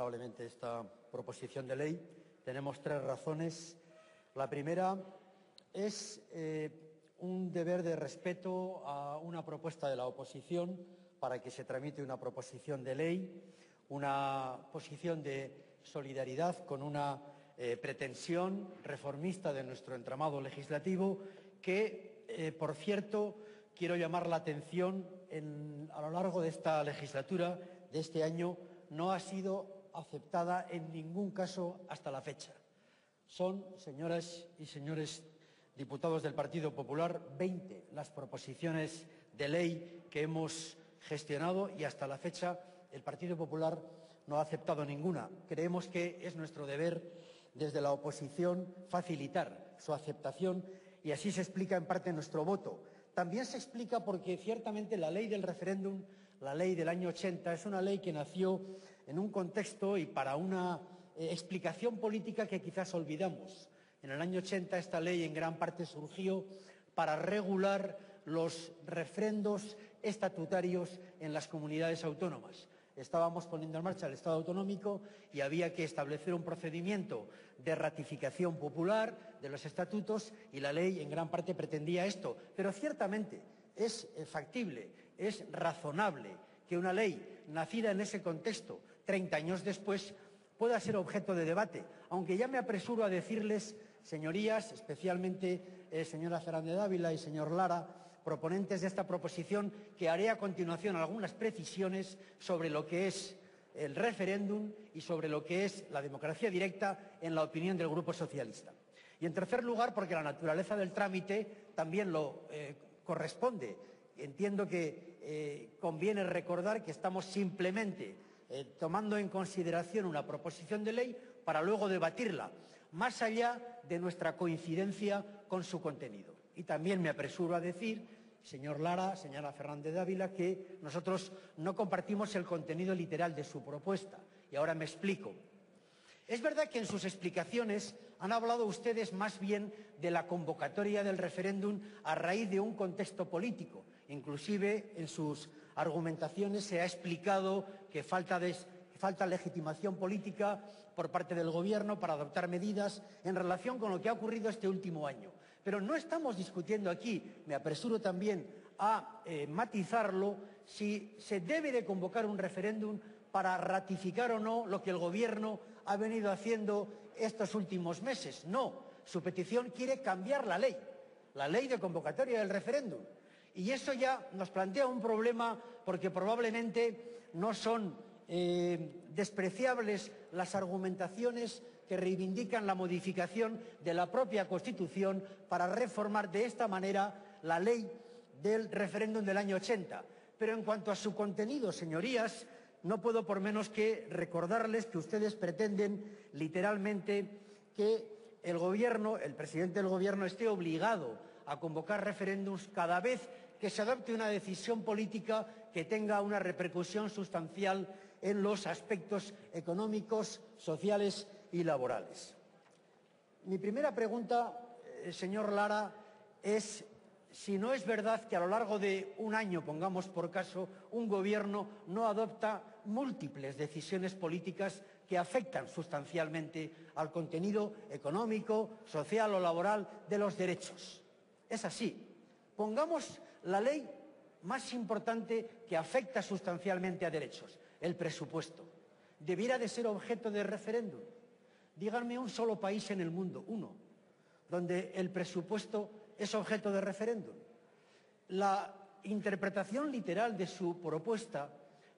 favorablemente esta proposición de ley. Tenemos tres razones. La primera es un deber de respeto a una propuesta de la oposición para que se tramite una proposición de ley, una posición de solidaridad con una pretensión reformista de nuestro entramado legislativo que, por cierto, quiero llamar la atención a lo largo de esta legislatura, de este año, no ha sido aceptada en ningún caso hasta la fecha. Son, señoras y señores diputados del Partido Popular, 20 las proposiciones de ley que hemos gestionado y hasta la fecha el Partido Popular no ha aceptado ninguna. Creemos que es nuestro deber desde la oposición facilitar su aceptación y así se explica en parte nuestro voto. También se explica porque ciertamente la ley del referéndum, la ley del año 80, es una ley que nació en un contexto y para una explicación política que quizás olvidamos. En el año 80 esta ley en gran parte surgió para regular los refrendos estatutarios en las comunidades autónomas. Estábamos poniendo en marcha el Estado autonómico y había que establecer un procedimiento de ratificación popular de los estatutos y la ley en gran parte pretendía esto. Pero ciertamente es factible, es razonable que una ley nacida en ese contexto 30 años después pueda ser objeto de debate, aunque ya me apresuro a decirles, señorías, especialmente señora Fernández Dávila y señor Lara, proponentes de esta proposición, que haré a continuación algunas precisiones sobre lo que es el referéndum y sobre lo que es la democracia directa en la opinión del Grupo Socialista. Y, en tercer lugar, porque la naturaleza del trámite también lo corresponde. Entiendo que conviene recordar que estamos simplemente tomando en consideración una proposición de ley para luego debatirla, más allá de nuestra coincidencia con su contenido. Y también me apresuro a decir, señor Lara, señora Fernández Dávila, que nosotros no compartimos el contenido literal de su propuesta. Y ahora me explico. Es verdad que en sus explicaciones han hablado ustedes más bien de la convocatoria del referéndum a raíz de un contexto político. Inclusive en sus argumentaciones se ha explicado que falta legitimación política por parte del Gobierno para adoptar medidas en relación con lo que ha ocurrido este último año. Pero no estamos discutiendo aquí, me apresuro también a matizarlo, si se debe de convocar un referéndum para ratificar o no lo que el Gobierno ha venido haciendo estos últimos meses. No, su petición quiere cambiar la ley de convocatoria del referéndum. Y eso ya nos plantea un problema porque probablemente no son despreciables las argumentaciones que reivindican la modificación de la propia Constitución para reformar de esta manera la ley del referéndum del año 80. Pero en cuanto a su contenido, señorías, no puedo por menos que recordarles que ustedes pretenden literalmente que el Gobierno, el presidente del Gobierno, esté obligado a convocar referéndums cada vez que se adopte una decisión política que tenga una repercusión sustancial en los aspectos económicos, sociales y laborales. Mi primera pregunta, señor Lara, es si no es verdad que a lo largo de un año, pongamos por caso, un Gobierno no adopta múltiples decisiones políticas que afectan sustancialmente al contenido económico, social o laboral de los derechos. Es así. Pongamos la ley más importante que afecta sustancialmente a derechos, el presupuesto. ¿Debiera de ser objeto de referéndum? Díganme un solo país en el mundo, uno, donde el presupuesto es objeto de referéndum. La interpretación literal de su propuesta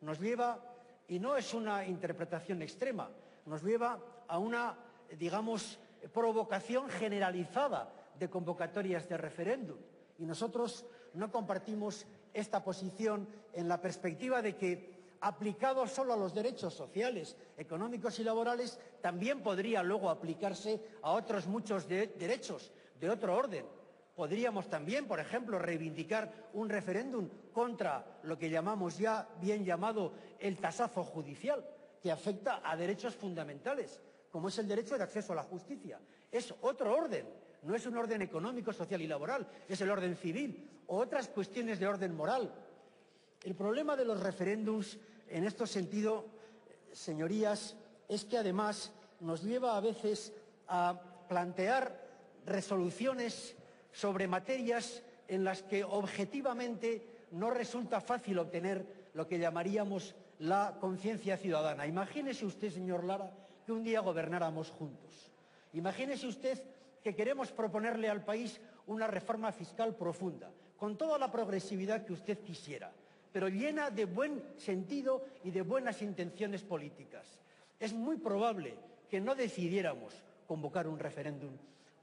nos lleva, y no es una interpretación extrema, nos lleva a una, digamos, provocación generalizada de convocatorias de referéndum. Y nosotros no compartimos esta posición en la perspectiva de que, aplicado solo a los derechos sociales, económicos y laborales, también podría luego aplicarse a otros muchos derechos de otro orden. Podríamos también, por ejemplo, reivindicar un referéndum contra lo que llamamos ya bien llamado el tasazo judicial, que afecta a derechos fundamentales, como es el derecho de acceso a la justicia. Es otro orden. No es un orden económico, social y laboral, es el orden civil o otras cuestiones de orden moral. El problema de los referéndums en este sentido, señorías, es que además nos lleva a veces a plantear resoluciones sobre materias en las que objetivamente no resulta fácil obtener lo que llamaríamos la conciencia ciudadana. Imagínese usted, señor Lara, que un día gobernáramos juntos. Imagínese usted que queremos proponerle al país una reforma fiscal profunda, con toda la progresividad que usted quisiera, pero llena de buen sentido y de buenas intenciones políticas. Es muy probable que no decidiéramos convocar un referéndum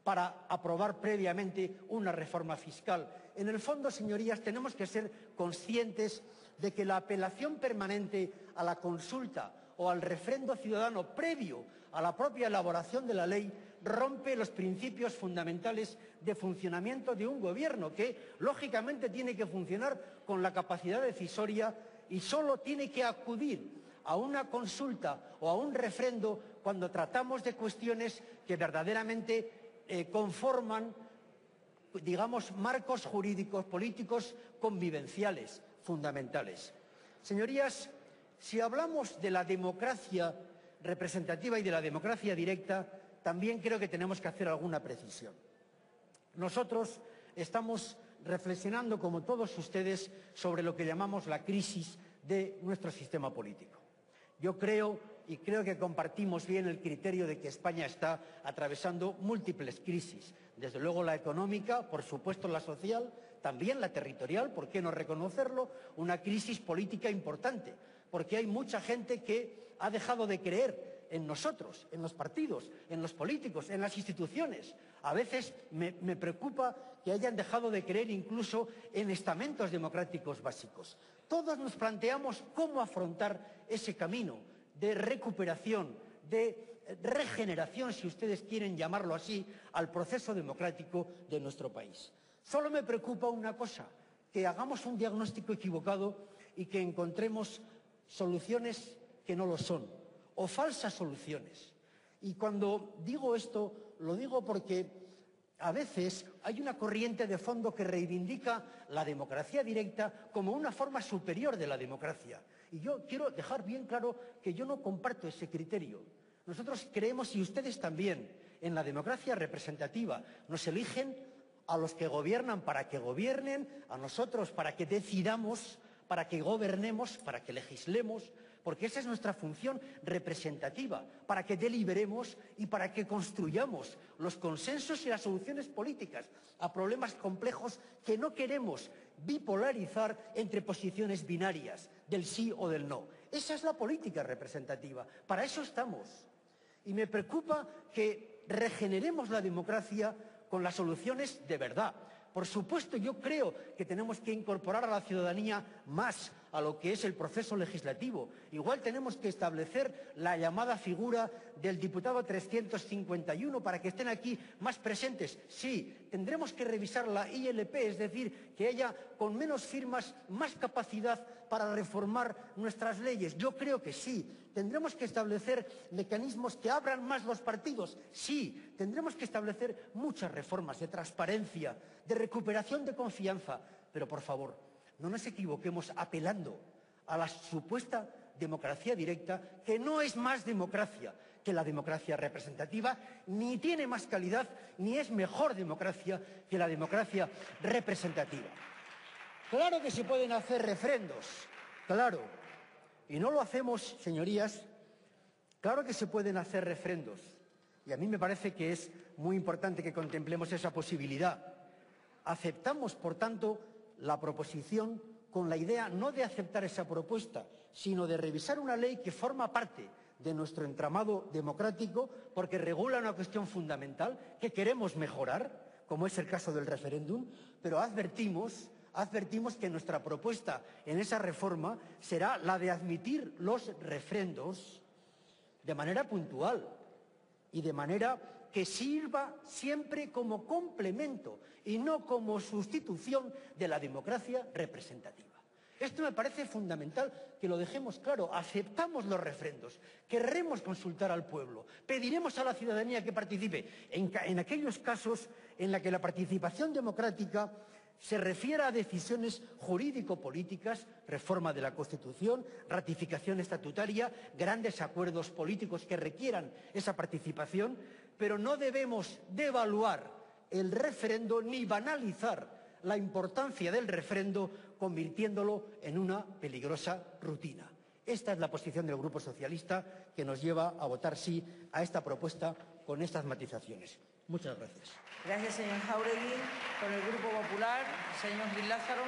para aprobar previamente una reforma fiscal. En el fondo, señorías, tenemos que ser conscientes de que la apelación permanente a la consulta o al refrendo ciudadano previo a la propia elaboración de la ley rompe los principios fundamentales de funcionamiento de un gobierno que, lógicamente, tiene que funcionar con la capacidad decisoria y solo tiene que acudir a una consulta o a un refrendo cuando tratamos de cuestiones que verdaderamente conforman, digamos, marcos jurídicos políticos convivenciales fundamentales. Señorías, si hablamos de la democracia representativa y de la democracia directa, también creo que tenemos que hacer alguna precisión. Nosotros estamos reflexionando, como todos ustedes, sobre lo que llamamos la crisis de nuestro sistema político. Yo creo que compartimos bien el criterio de que España está atravesando múltiples crisis. Desde luego la económica, por supuesto la social, también la territorial, ¿por qué no reconocerlo? Una crisis política importante, porque hay mucha gente que ha dejado de creer en nosotros, en los partidos, en los políticos, en las instituciones. A veces me preocupa que hayan dejado de creer incluso en estamentos democráticos básicos. Todos nos planteamos cómo afrontar ese camino de recuperación, de regeneración, si ustedes quieren llamarlo así, al proceso democrático de nuestro país. Solo me preocupa una cosa, que hagamos un diagnóstico equivocado y que encontremos soluciones que no lo son, o falsas soluciones. Y cuando digo esto, lo digo porque a veces hay una corriente de fondo que reivindica la democracia directa como una forma superior de la democracia. Y yo quiero dejar bien claro que yo no comparto ese criterio. Nosotros creemos, y ustedes también, en la democracia representativa. Nos eligen a los que gobiernan para que gobiernen, a nosotros para que decidamos, para que gobernemos, para que legislemos, porque esa es nuestra función representativa, para que deliberemos y para que construyamos los consensos y las soluciones políticas a problemas complejos que no queremos bipolarizar entre posiciones binarias del sí o del no. Esa es la política representativa, para eso estamos. Y me preocupa que regeneremos la democracia con las soluciones de verdad. Por supuesto, yo creo que tenemos que incorporar a la ciudadanía más a lo que es el proceso legislativo. Igual tenemos que establecer la llamada figura del diputado 351 para que estén aquí más presentes. Sí, tendremos que revisar la ILP, es decir, que haya con menos firmas más capacidad para reformar nuestras leyes. Yo creo que sí. ¿Tendremos que establecer mecanismos que abran más los partidos? Sí. Tendremos que establecer muchas reformas de transparencia, de recuperación de confianza. Pero, por favor, no nos equivoquemos apelando a la supuesta democracia directa, que no es más democracia que la democracia representativa, ni tiene más calidad, ni es mejor democracia que la democracia representativa. Claro que se pueden hacer refrendos, claro. Y no lo hacemos, señorías, claro que se pueden hacer refrendos. Y a mí me parece que es muy importante que contemplemos esa posibilidad. Aceptamos, por tanto, la proposición con la idea no de aceptar esa propuesta, sino de revisar una ley que forma parte de nuestro entramado democrático porque regula una cuestión fundamental que queremos mejorar, como es el caso del referéndum, pero advertimos que nuestra propuesta en esa reforma será la de admitir los refrendos de manera puntual y de manera que sirva siempre como complemento y no como sustitución de la democracia representativa. Esto me parece fundamental que lo dejemos claro. Aceptamos los refrendos, querremos consultar al pueblo, pediremos a la ciudadanía que participe en aquellos casos en los que la participación democrática se refiera a decisiones jurídico-políticas, reforma de la Constitución, ratificación estatutaria, grandes acuerdos políticos que requieran esa participación, pero no debemos devaluar el referendo ni banalizar la importancia del referendo, convirtiéndolo en una peligrosa rutina. Esta es la posición del Grupo Socialista, que nos lleva a votar sí a esta propuesta con estas matizaciones. Muchas gracias. Gracias, señor Jáuregui. Por el Grupo Popular, señor Gil Lázaro.